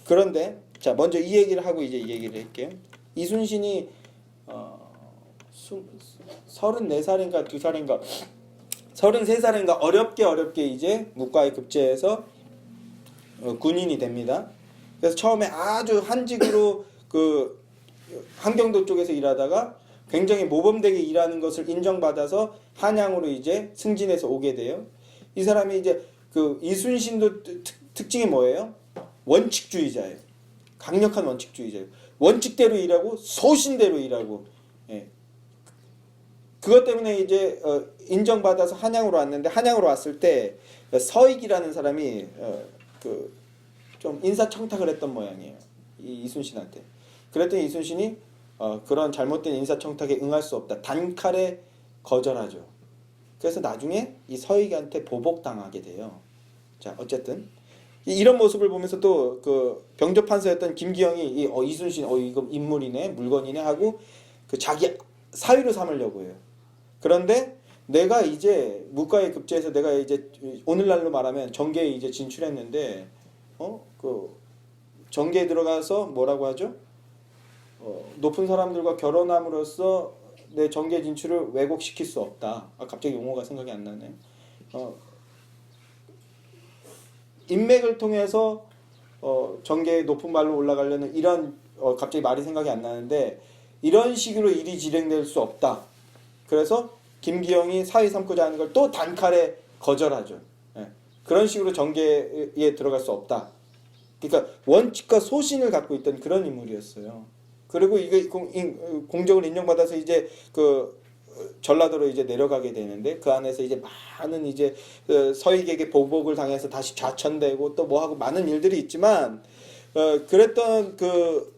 그런데 자, 먼저 이 얘기를 하고 이제 이 얘기를 할게요. 이순신이 34살인가 2살인가 33살인가 어렵게 이제 묵과에 급제해서 군인이 됩니다. 그래서 처음에 아주 한직으로 그 함경도 쪽에서 일하다가 굉장히 모범되게 일하는 것을 인정받아서 한양으로 이제 승진해서 오게 돼요. 이 사람이 이제 그 이순신도 특징이 뭐예요? 원칙주의자예요. 강력한 원칙주의자예요. 원칙대로 일하고 소신대로 일하고. 예. 그것 때문에 이제 인정받아서 한양으로 왔는데, 한양으로 왔을 때 서익이라는 사람이 좀 인사청탁을 했던 모양이에요, 이순신한테. 그랬더니 이순신이 그런 잘못된 인사청탁에 응할 수 없다, 단칼에 거절하죠. 그래서 나중에 이 서익한테 보복당하게 돼요. 자, 어쨌든 이런 모습을 보면서 또 그 병조판서였던 김기영이 이순신 이거 인물이네, 물건이네 하고 그 자기 사위로 삼으려고 해요. 그런데 내가 이제 무과에 급제해서 내가 이제 오늘날로 말하면 정계에 이제 진출했는데 그 정계에 들어가서 뭐라고 하죠? 높은 사람들과 결혼함으로써 내 정계 진출을 왜곡시킬 수 없다. 갑자기 용어가 생각이 안 나네. 인맥을 통해서 정계의 높은 말로 올라가려는 이런 갑자기 말이 생각이 안 나는데 이런 식으로 일이 진행될 수 없다. 그래서 김기영이 사위 삼고자 하는 걸 또 단칼에 거절하죠. 예. 그런 식으로 정계에 들어갈 수 없다. 그러니까 원칙과 소신을 갖고 있던 그런 인물이었어요. 그리고 이게 공적을 인정받아서 이제 그 전라도로 이제 내려가게 되는데 그 안에서 이제 많은 이제 서익에게 보복을 당해서 다시 좌천되고 또 뭐하고 많은 일들이 있지만 그랬던 그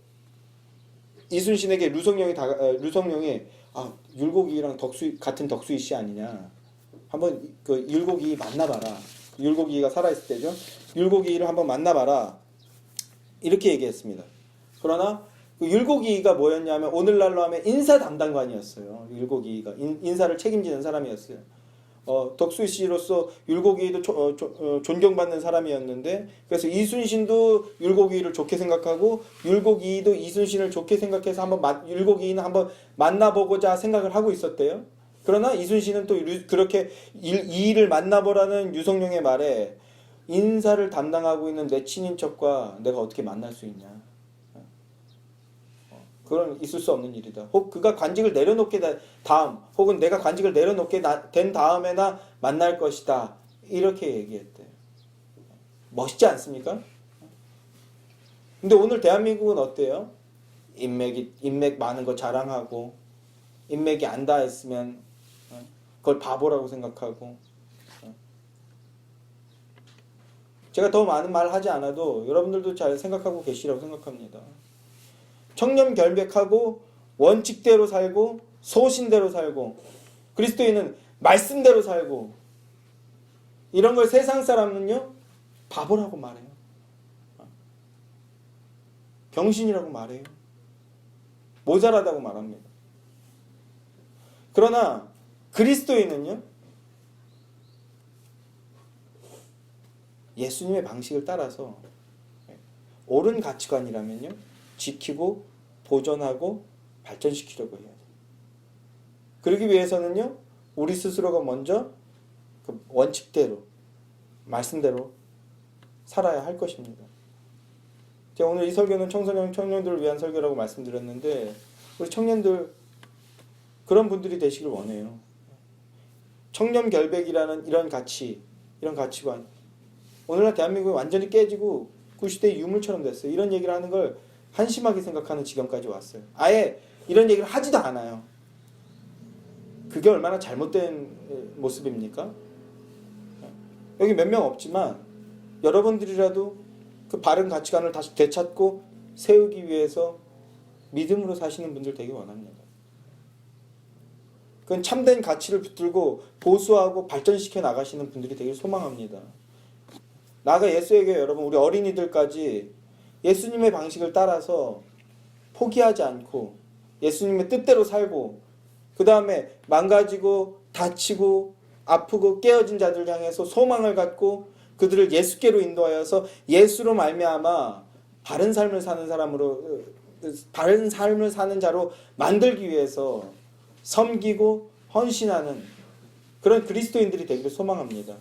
이순신에게 류성룡이 율곡이랑 같은 덕수이 씨 아니냐, 한번 그 율곡이 만나봐라. 율곡이가 살아있을 때죠. 율곡이를 한번 만나봐라 이렇게 얘기했습니다. 그러나 그 율곡이가 뭐였냐면 오늘날로 하면 인사 담당관이었어요. 율곡이가 인사를 책임지는 사람이었어요. 덕수이 씨로서 율곡이도 존경받는 사람이었는데 그래서 이순신도 율곡이를 좋게 생각하고 율곡이도 이순신을 좋게 생각해서 율곡이는 한번 만나보고자 생각을 하고 있었대요. 그러나 이순신은 또 그렇게 이 일을 만나보라는 유성룡의 말에 인사를 담당하고 있는 내 친인척과 내가 어떻게 만날 수 있냐. 그건 있을 수 없는 일이다. 혹 그가 관직을 내려놓게 다음 혹은 내가 관직을 내려놓게 된 다음에나 만날 것이다. 이렇게 얘기했대요. 멋있지 않습니까? 근데 오늘 대한민국은 어때요? 인맥 많은 거 자랑하고 인맥이 안 닿았으면 그걸 바보라고 생각하고 제가 더 많은 말 하지 않아도 여러분들도 잘 생각하고 계시라고 생각합니다. 청렴결백하고 원칙대로 살고 소신대로 살고 그리스도인은 말씀대로 살고 이런 걸 세상 사람은요 바보라고 말해요. 병신이라고 말해요. 모자라다고 말합니다. 그러나 그리스도인은요 예수님의 방식을 따라서 옳은 가치관이라면요 지키고 보존하고 발전시키려고 해야 돼요. 그러기 위해서는요 우리 스스로가 먼저 그 원칙대로 말씀대로 살아야 할 것입니다. 제가 오늘 이 설교는 청년들을 위한 설교라고 말씀드렸는데 우리 청년들 그런 분들이 되시길 원해요. 청렴결백이라는 이런 가치, 이런 가치관 오늘날 대한민국이 완전히 깨지고 구시대의 유물처럼 됐어요. 이런 얘기를 하는 걸 한심하게 생각하는 지경까지 왔어요. 아예 이런 얘기를 하지도 않아요. 그게 얼마나 잘못된 모습입니까? 여기 몇 명 없지만 여러분들이라도 그 바른 가치관을 다시 되찾고 세우기 위해서 믿음으로 사시는 분들 되게 원합니다. 그건 참된 가치를 붙들고 보수하고 발전시켜 나가시는 분들이 되게 소망합니다. 나아가 예수의 교회 여러분 우리 어린이들까지 예수님의 방식을 따라서 포기하지 않고 예수님의 뜻대로 살고 그 다음에 망가지고 다치고 아프고 깨어진 자들 향해서 소망을 갖고 그들을 예수께로 인도하여서 예수로 말미암아 바른 삶을 사는 사람으로 바른 삶을 사는 자로 만들기 위해서 섬기고 헌신하는 그런 그리스도인들이 되기를 소망합니다.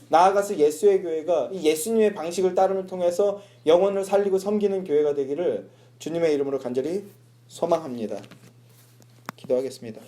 나아가서 예수의 교회가 이 예수님의 방식을 따름을 통해서 영혼을 살리고 섬기는 교회가 되기를 주님의 이름으로 간절히 소망합니다. 기도하겠습니다.